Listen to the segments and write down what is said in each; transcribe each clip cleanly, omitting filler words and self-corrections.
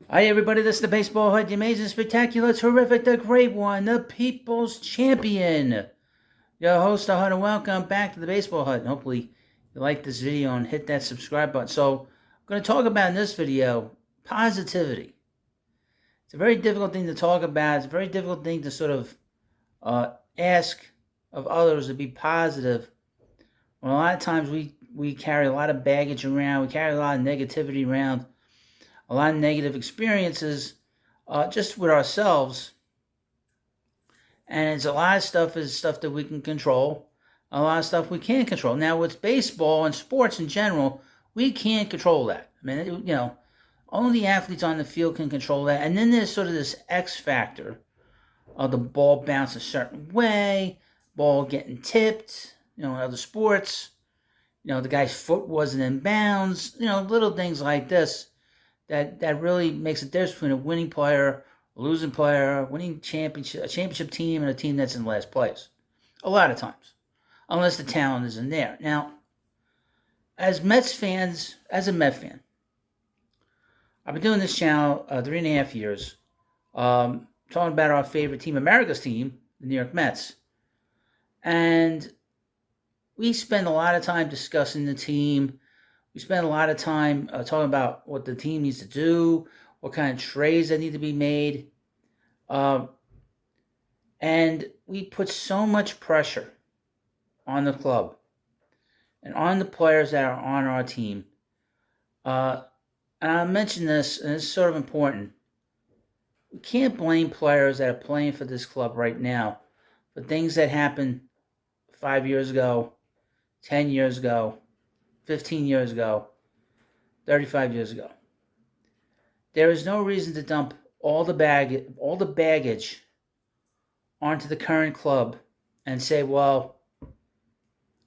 Hi everybody, this is the Baseball Hut, the amazing, spectacular, terrific, the great one, the People's Champion. Your host, the Hut, and welcome back to the Baseball Hut. And hopefully you like this video and hit that subscribe button. So I'm going to talk about in this video, positivity. It's a very difficult thing to talk about. It's a very difficult thing to sort of ask of others to be positive. Well, a lot of times we carry a lot of baggage around. We carry a lot of negativity around. A lot of negative experiences just with ourselves. And it's a lot of stuff is stuff that we can control. A lot of stuff we can't control. Now, with baseball and sports in general, we can't control that. I mean, only the athletes on the field can control that. And then there's sort of this X factor of the ball bouncing a certain way, ball getting tipped, in other sports. The guy's foot wasn't in bounds, little things like this. That really makes a difference between a winning player, a losing player, a championship team, and a team that's in last place. A lot of times, unless the talent isn't there. Now, as a Met fan, I've been doing this channel 3.5 years, talking about our favorite team, America's team, the New York Mets, and we spend a lot of time discussing the team. We spend a lot of time talking about what the team needs to do, what kind of trades that need to be made. And we put so much pressure on the club and on the players that are on our team. And I'll mention this, and it's sort of important. We can't blame players that are playing for this club right now for things that happened 5 years ago, 10 years ago, 15 years ago, 35 years ago. There is no reason to dump all the baggage onto the current club and say, well,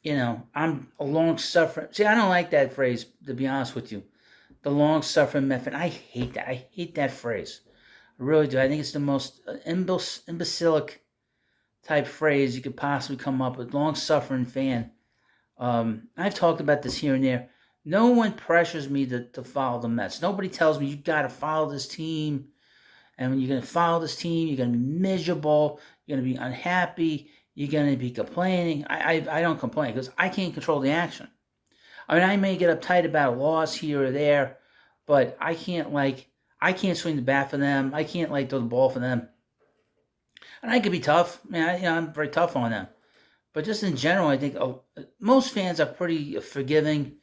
I'm a long-suffering. See, I don't like that phrase, to be honest with you. The long-suffering method. I hate that. I hate that phrase. I really do. I think it's the most imbecilic type phrase you could possibly come up with. Long-suffering fan. I've talked about this here and there. No one pressures me to follow the Mets. Nobody tells me you got to follow this team. And when you're going to follow this team, you're going to be miserable. You're going to be unhappy. You're going to be complaining. I don't complain because I can't control the action. I mean, I may get uptight about a loss here or there, but I can't swing the bat for them. I can't throw the ball for them. And I could be tough. I'm very tough on them. But just in general, I think most fans are pretty forgiving.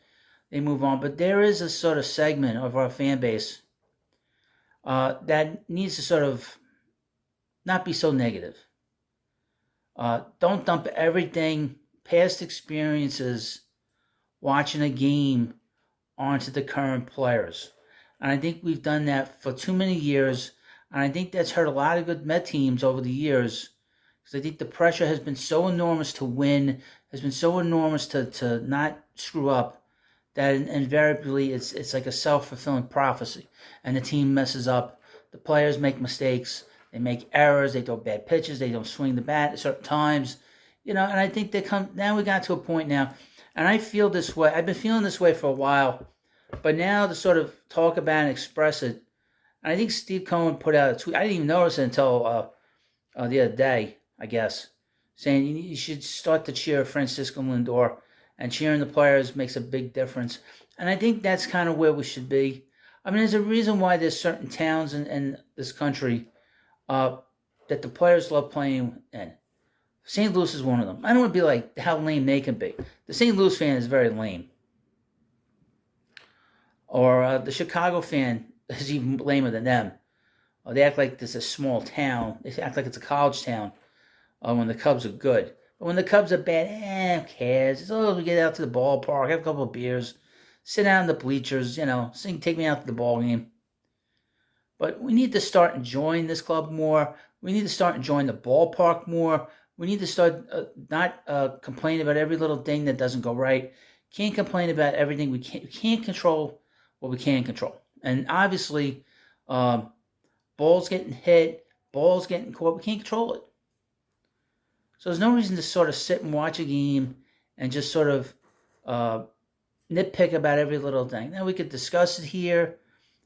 They move on. But there is a sort of segment of our fan base that needs to sort of not be so negative. Don't dump everything, past experiences, watching a game, onto the current players. And I think we've done that for too many years. And I think that's hurt a lot of good Met teams over the years. Because I think the pressure has been so enormous to win, has been so enormous to not screw up, that invariably it's like a self-fulfilling prophecy. And the team messes up. The players make mistakes. They make errors. They throw bad pitches. They don't swing the bat at certain times. And I think now we got to a point now, and I feel this way. I've been feeling this way for a while. But now to sort of talk about and express it, and I think Steve Cohen put out a tweet. I didn't even notice it until the other day, I guess, saying you should start to cheer Francisco Lindor, and cheering the players makes a big difference. And I think that's kind of where we should be. I mean, there's a reason why there's certain towns in this country that the players love playing in. St. Louis is one of them. I don't want to be like how lame they can be. The St. Louis fan is very lame. Or the Chicago fan is even lamer than them. They act like this is a small town. They act like it's a college town when the Cubs are good. But when the Cubs are bad, who cares? It's we get out to the ballpark, have a couple of beers, sit down in the bleachers, take me out to the ball game. But we need to start enjoying this club more. We need to start enjoying the ballpark more. We need to start not complaining about every little thing that doesn't go right. Can't complain about everything. We can't control what we can control. And obviously, balls getting hit, balls getting caught, we can't control it. So there's no reason to sort of sit and watch a game and just sort of nitpick about every little thing. Now, we could discuss it here,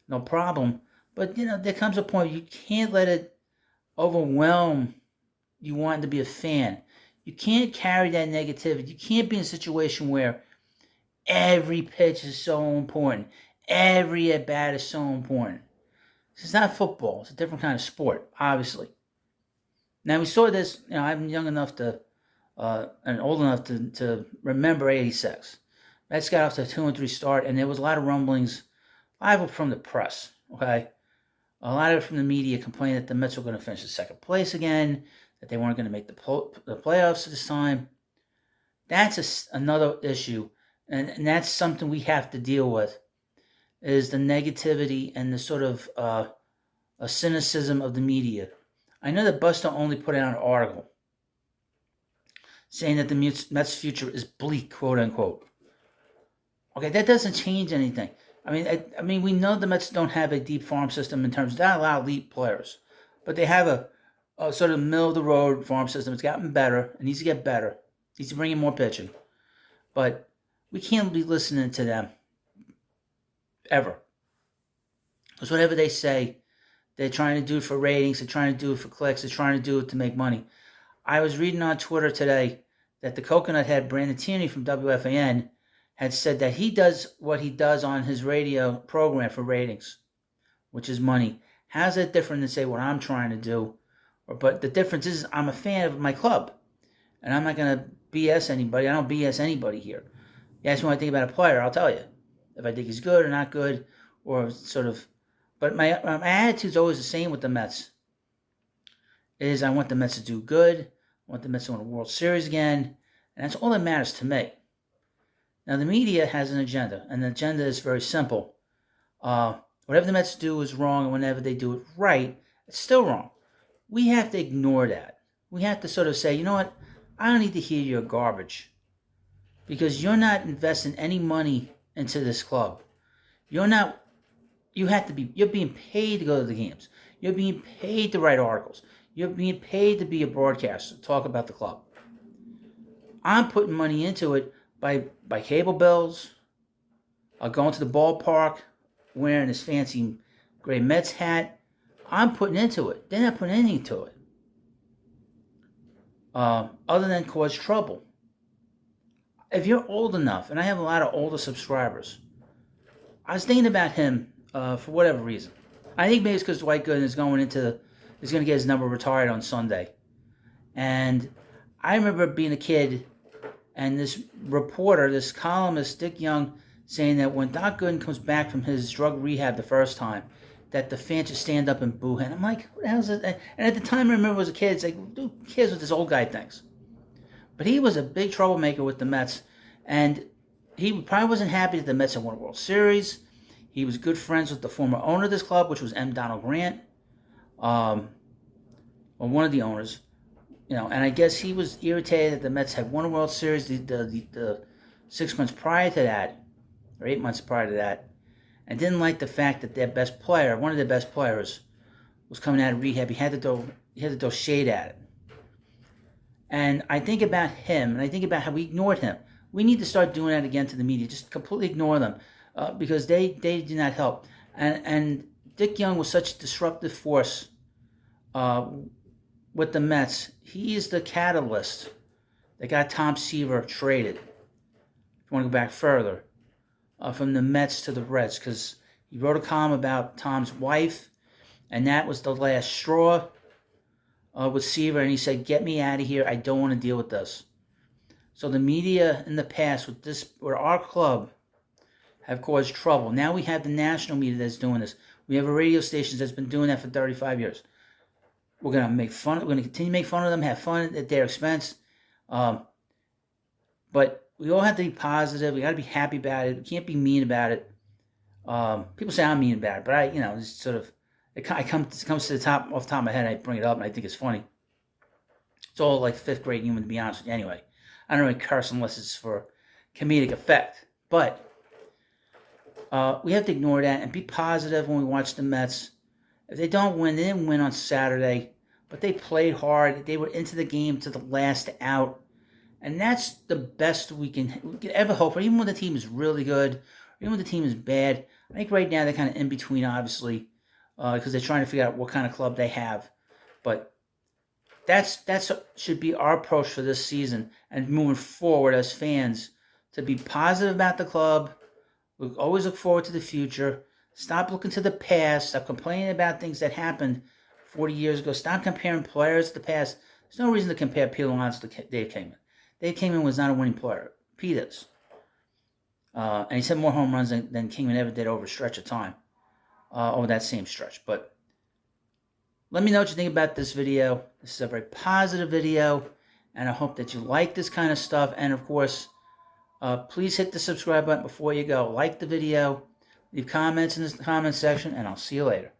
no problem. But, there comes a point you can't let it overwhelm you wanting to be a fan. You can't carry that negativity. You can't be in a situation where every pitch is so important. Every at-bat is so important. It's not football. It's a different kind of sport, obviously. Now, we saw this, I'm young enough and old enough to remember 86. Mets got off to a 2-3 start, and there was a lot of rumblings, a lot of it from the press, okay? A lot of it from the media complaining that the Mets were going to finish in second place again, that they weren't going to make the playoffs this time. That's another issue, and that's something we have to deal with, is the negativity and the sort of a cynicism of the media. I know that Buster only put out an article saying that the Mets' future is bleak, quote unquote. Okay, that doesn't change anything. I mean, we know the Mets don't have a deep farm system in terms of not a lot of elite players, but they have a sort of middle of the road farm system. It's gotten better. It needs to get better. It needs to bring in more pitching, but we can't be listening to them ever, because whatever they say, they're trying to do it for ratings. They're trying to do it for clicks. They're trying to do it to make money. I was reading on Twitter today that the Coconut Head, Brandon Tierney from WFAN, had said that he does what he does on his radio program for ratings, which is money. How's that different than, say, what I'm trying to do? But the difference is I'm a fan of my club, and I'm not going to BS anybody. I don't BS anybody here. You ask me what I think about a player, I'll tell you. If I think he's good or not good, or sort of. But my attitude's always the same with the Mets. I want the Mets to do good. I want the Mets to win a World Series again. And that's all that matters to me. Now, the media has an agenda, and the agenda is very simple. Whatever the Mets do is wrong, and whenever they do it right, it's still wrong. We have to ignore that. We have to sort of say, you know what? I don't need to hear your garbage, because you're not investing any money into this club. You're being paid to go to the games. You're being paid to write articles. You're being paid to be a broadcaster, to talk about the club. I'm putting money into it by cable bills, going to the ballpark, wearing this fancy gray Mets hat. I'm putting into it. They're not putting anything to it, other than cause trouble. If you're old enough, and I have a lot of older subscribers, I was thinking about him for whatever reason. I think maybe it's because Dwight Gooden is going to get his number retired on Sunday. And I remember being a kid, and this reporter, this columnist, Dick Young, saying that when Doc Gooden comes back from his drug rehab the first time, that the fans should stand up and boo him. I'm like, what the hell is it? And at the time, I remember as a kid, it's like, who cares what this old guy thinks? But he was a big troublemaker with the Mets, and he probably wasn't happy that the Mets had won a World Series. He was good friends with the former owner of this club, which was M. Donald Grant, or one of the owners. And I guess he was irritated that the Mets had won a World Series the 6 months prior to that, or 8 months prior to that, and didn't like the fact that their best player, one of their best players, was coming out of rehab. He had to throw shade at it. And I think about him, and I think about how we ignored him. We need to start doing that again to the media. Just completely ignore them, because they do not help. And Dick Young was such a disruptive force with the Mets. He is the catalyst that got Tom Seaver traded. If you want to go back further, from the Mets to the Reds, because he wrote a column about Tom's wife, and that was the last straw with Seaver, and he said, "Get me out of here. I don't want to deal with this." So the media in the past with our club have caused trouble. Now we have the national media that's doing this. We have a radio station that's been doing that for 35 years. We're going to make fun. We're going to continue to make fun of them, have fun at their expense. But we all have to be positive. We got to be happy about it. We can't be mean about it. People say I'm mean about it, but it's sort of, it comes to the top, off the top of my head, and I bring it up, and I think it's funny. It's all like fifth grade humor, to be honest with you. Anyway, I don't really curse unless it's for comedic effect. But we have to ignore that and be positive when we watch the Mets. If they don't win, they didn't win on Saturday, but they played hard. They were into the game to the last out. And that's the best we can ever hope for, even when the team is really good, or even when the team is bad. I think right now they're kind of in between, obviously. because they're trying to figure out what kind of club they have. But that's should be our approach for this season and moving forward as fans, to be positive about the club. We always look forward to the future. Stop looking to the past. Stop complaining about things that happened 40 years ago. Stop comparing players to the past. There's no reason to compare Pete Alonso to Dave Kingman. Dave Kingman was not a winning player. Pete is. And he's had more home runs than Kingman ever did over a stretch of time. Over that same stretch. But let me know what you think about this video. This is a very positive video. And I hope that you like this kind of stuff. And of course, please hit the subscribe button before you go. Like the video. Leave comments in the comment section. And I'll see you later.